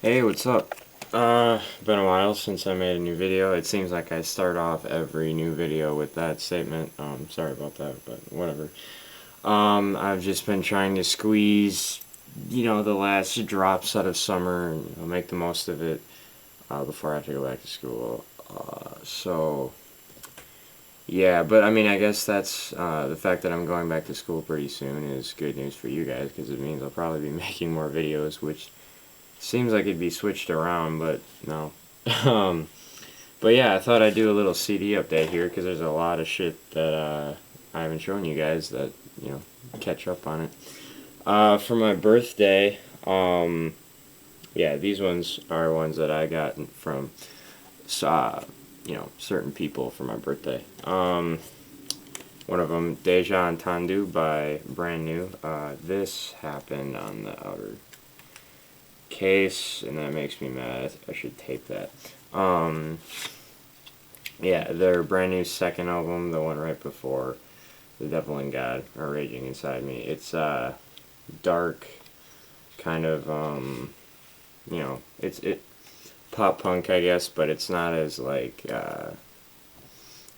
Hey, what's up? Been a while since I made a new video. It seems like I start off every new video with that statement. Sorry about that, but whatever. I've just been trying to squeeze, the last drops out of summer and make the most of it before I have to go back to school. Yeah, but I mean, I guess that's the fact that I'm going back to school pretty soon is good news for you guys because it means I'll probably be making more videos, which seems like it'd be switched around, but no. um, but yeah, I thought I'd do a little CD update here because there's a lot of shit that I haven't shown you guys that, catch up on it. For my birthday, yeah, these ones are ones that I got from, certain people for my birthday. One of them, Deja Entendu by Brand New. This happened on the outer case, and that makes me mad. I should tape that. Yeah, their brand new second album, the one right before The Devil and God are Raging Inside Me. It's dark, kind of it's pop punk, I guess, but it's not as like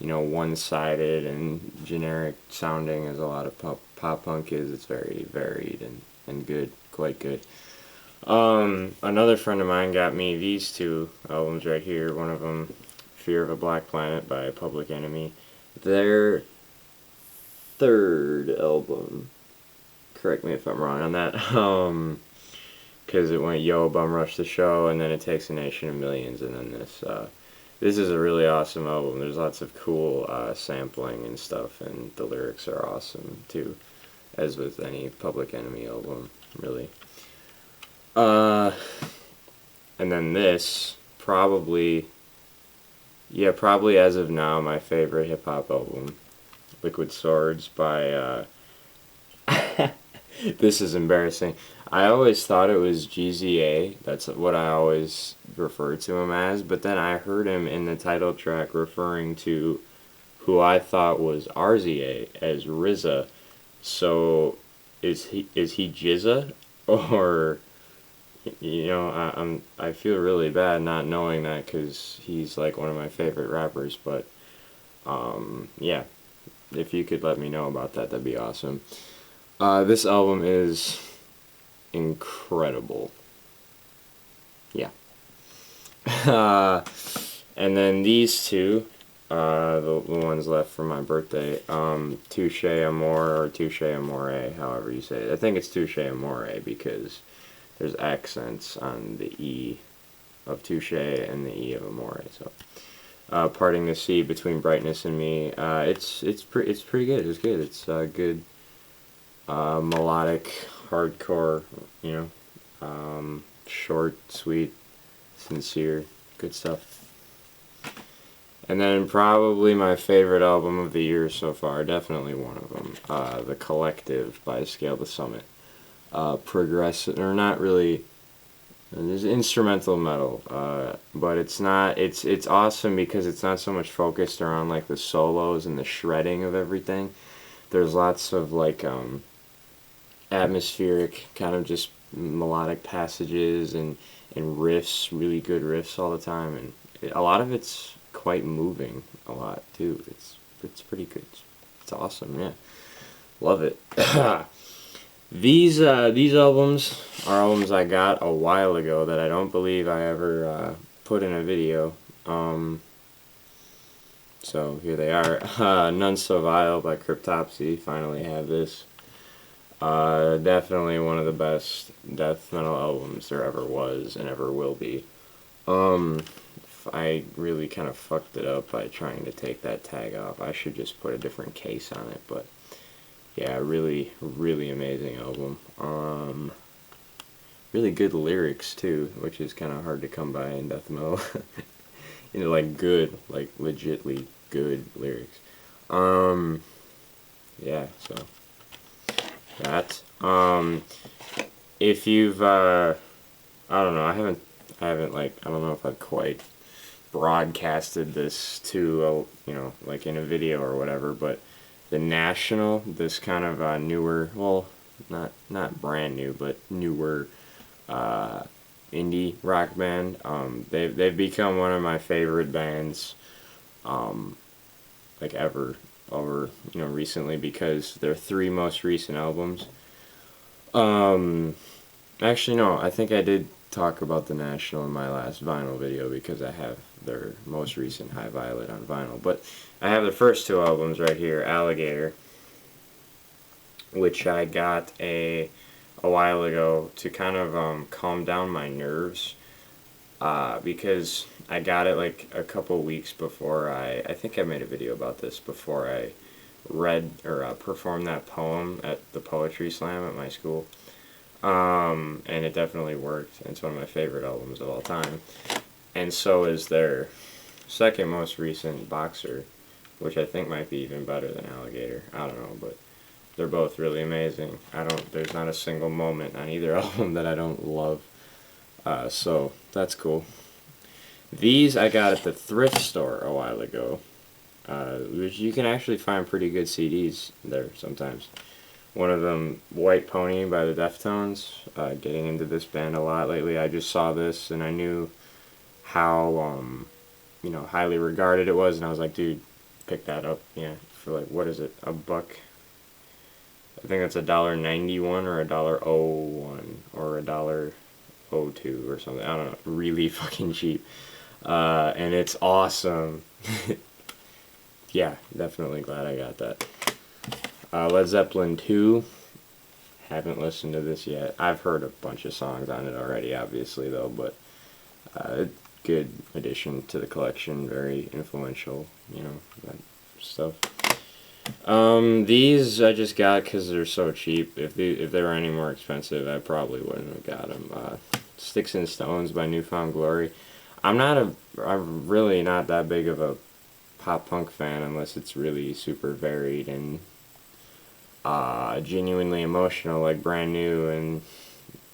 one-sided and generic sounding as a lot of pop punk is. It's very varied and good, quite good. Another friend of mine got me these two albums right here. One of them, Fear of a Black Planet by Public Enemy. Their third album. Correct me if I'm wrong on that. Because it went Yo, Bum Rush the Show, and then It Takes a Nation of Millions, and then this. This is a really awesome album. There's lots of cool sampling and stuff, and the lyrics are awesome too, as with any Public Enemy album, really. Uh, and then this, probably as of now, my favorite hip hop album, Liquid Swords by, this is embarrassing. I always thought it was GZA, that's what I always referred to him as, but then I heard him in the title track referring to who I thought was RZA as RZA. So, is he Jizza? Or I feel really bad not knowing that because he's like one of my favorite rappers. But yeah, if you could let me know about that, that'd be awesome. This album is incredible. Yeah. And then these two, the ones left for my birthday, Touche Amore or Touche Amore, however you say it. I think it's Touche Amore because there's accents on the E of Touche and the E of Amore. So, Parting the Sea Between Brightness and Me. It's pretty good. It's good. It's good melodic hardcore. Short, sweet, sincere, good stuff. And then probably my favorite album of the year so far, definitely one of them, The Collective by Scale the Summit. Progressive, or not really. There's instrumental metal, but it's not. It's awesome because it's not so much focused around like the solos and the shredding of everything. There's lots of like atmospheric kind of just melodic passages and riffs, really good riffs all the time, and a lot of it's quite moving. A lot too. It's pretty good. It's awesome. Yeah, love it. These albums are albums I got a while ago that I don't believe I ever put in a video. So here they are. None So Vile by Cryptopsy. Finally have this. Definitely one of the best death metal albums there ever was and ever will be. I really kind of fucked it up by trying to take that tag off. I should just put a different case on it, but yeah, really, really amazing album. Really good lyrics too, which is kind of hard to come by in death metal. Like good, like legitly good lyrics. Yeah, so that. If you've, I don't know, I don't know if I've quite broadcasted this to, like in a video or whatever, but the National, this kind of newer, well, not brand new, but newer indie rock band. They've become one of my favorite bands, like ever over recently because their three most recent albums. Um, Actually, no, I think I did talk about the National in my last vinyl video because I have their most recent High Violet on vinyl. But I have the first two albums right here, Alligator, which I got a while ago to kind of calm down my nerves because I got it like a couple weeks before I think I made a video about this before I read or performed that poem at the poetry slam at my school. And it definitely worked. It's one of my favorite albums of all time. And so is their second most recent, Boxer, which I think might be even better than Alligator. I don't know, but they're both really amazing. There's not a single moment on either album that I don't love. So that's cool. These I got at the thrift store a while ago, which you can actually find pretty good CDs there sometimes. One of them, White Pony by the Deftones. Getting into this band a lot lately. I just saw this and I knew how highly regarded it was, and I was like, dude, pick that up. Yeah, for like, what is it, $1? I think that's $1.91 or $1.01 or $1.02 or something. I don't know. Really fucking cheap. And it's awesome. Yeah, definitely glad I got that. Led Zeppelin 2. Haven't listened to this yet. I've heard a bunch of songs on it already, obviously, though, but good addition to the collection. Very influential, that stuff. These I just got because they're so cheap. If they were any more expensive, I probably wouldn't have got them. Sticks and Stones by Newfound Glory. I'm really not that big of a pop punk fan unless it's really super varied and genuinely emotional, like Brand New and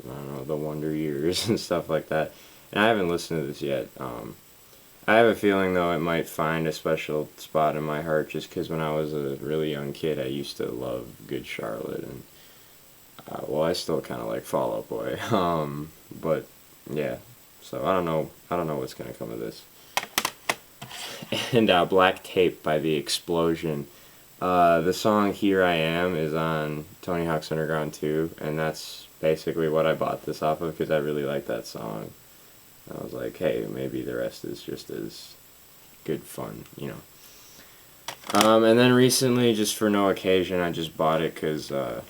I don't know, The Wonder Years and stuff like that. And I haven't listened to this yet. I have a feeling though it might find a special spot in my heart just because when I was a really young kid I used to love Good Charlotte and I still kind of like Fall Out Boy. But yeah, so I don't know what's gonna come of this. And Black Tape by The Explosion. The song Here I Am is on Tony Hawk's Underground 2, and that's basically what I bought this off of because I really like that song. I was like, hey, maybe the rest is just as good fun, And then recently, just for no occasion, I just bought it because I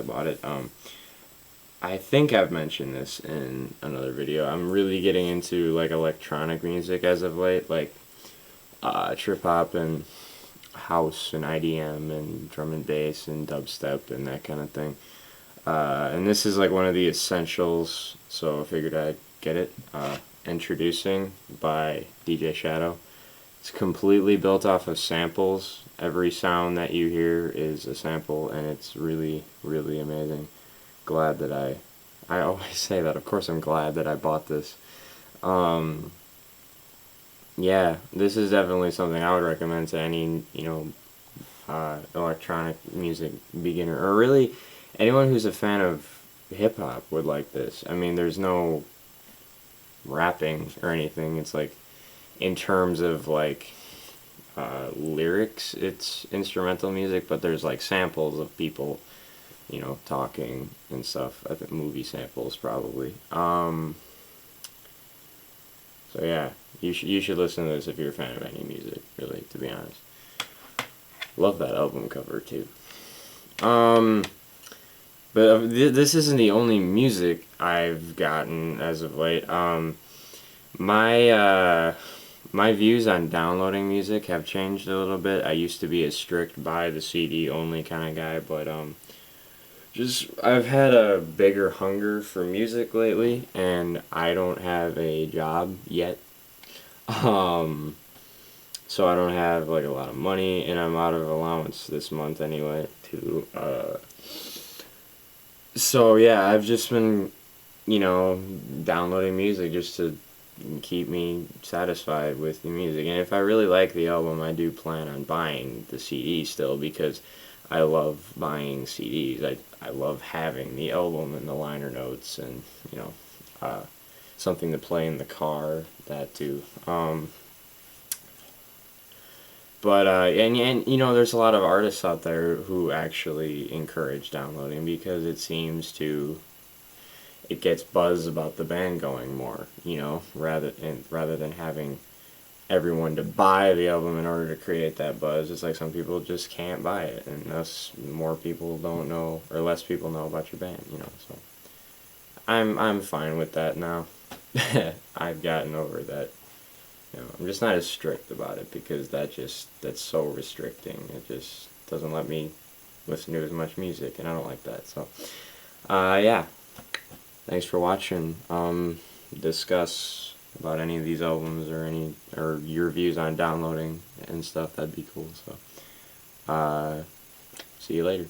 bought it. I think I've mentioned this in another video. I'm really getting into like electronic music as of late, like trip hop and house and IDM and drum and bass and dubstep and that kind of thing. And this is like one of the essentials, so I figured I'd get it. Introducing by DJ Shadow. It's completely built off of samples. Every sound that you hear is a sample, and it's really, really amazing. Glad that I always say that. Of course I'm glad that I bought this. Yeah, this is definitely something I would recommend to any, electronic music beginner, or really anyone who's a fan of hip-hop would like this. I mean, there's no rapping or anything. It's like, in terms of like lyrics, it's instrumental music, but there's like samples of people, talking and stuff. I think movie samples probably. So yeah, you should listen to this if you're a fan of any music, really, to be honest. Love that album cover too. But this isn't the only music I've gotten as of late. My views on downloading music have changed a little bit. I used to be a strict buy the CD only kind of guy, but I've had a bigger hunger for music lately, and I don't have a job yet. So I don't have like a lot of money, and I'm out of allowance this month anyway too. So yeah, I've just been, downloading music just to keep me satisfied with the music. And if I really like the album, I do plan on buying the CD still because I love buying CDs. I love having the album and the liner notes and, something to play in the car, that too. But and you know, there's a lot of artists out there who actually encourage downloading because it seems to, it gets buzz about the band going more, you know, rather than having everyone to buy the album in order to create that buzz. It's like some people just can't buy it, and thus more people don't know, or less people know about your band, you know. So I'm fine with that now. I've gotten over that. You know, I'm just not as strict about it because that's so restricting. It just doesn't let me listen to as much music, and I don't like that. So, yeah. Thanks for watching. Discuss about any of these albums or your views on downloading and stuff. That'd be cool. So, see you later.